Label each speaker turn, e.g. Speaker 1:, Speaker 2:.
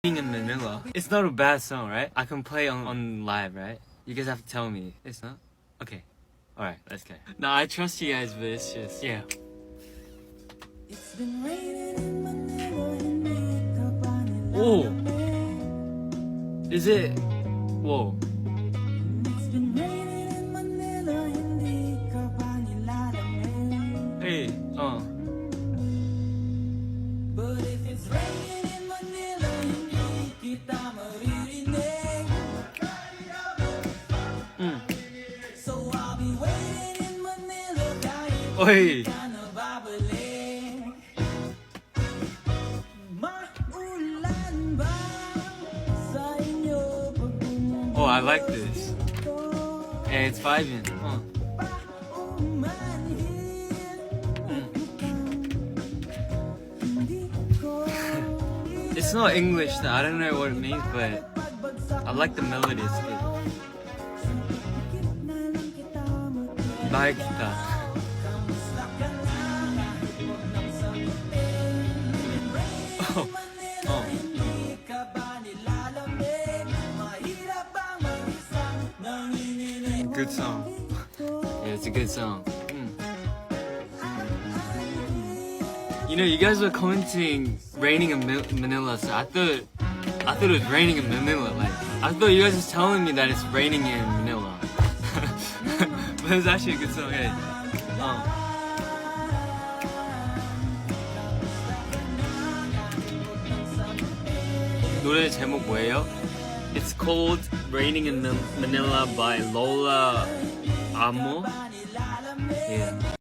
Speaker 1: Being in Manila. It's not a bad song, right? I can play on live, right? You guys have to tell me. It's not? Okay. Alright, let's go. No, I trust you guys, but it's just, yeah.
Speaker 2: It's been raining in Manila, hindi ka pa
Speaker 1: Whoa.
Speaker 2: nilalamig.
Speaker 1: Is it? Whoa.
Speaker 2: It's been raining in Manila, hindi ka pa nilalamig.
Speaker 1: Hey,
Speaker 2: But if it's raining in Manila, hindi kita maririnig. So I'll be waiting in Manila kahit
Speaker 1: Oy.
Speaker 2: ka na babalik. Maulan ba sa inyo pag bumaba?
Speaker 1: Oh, I like this. Hey, it's vibing. It's not English though. I don't know what it means, but I like the melody. It's good. Bye, kita. Oh. Good song. Yeah, it's a good song. You know, you guys were commenting raining in Manila, so I thought it was raining in Manila. Like, I thought you guys was telling me that it's raining in Manila. But it's actually a good song. Hey. 노래 제목 뭐예요? It's called Raining in Manila by Lola Amo. Yeah.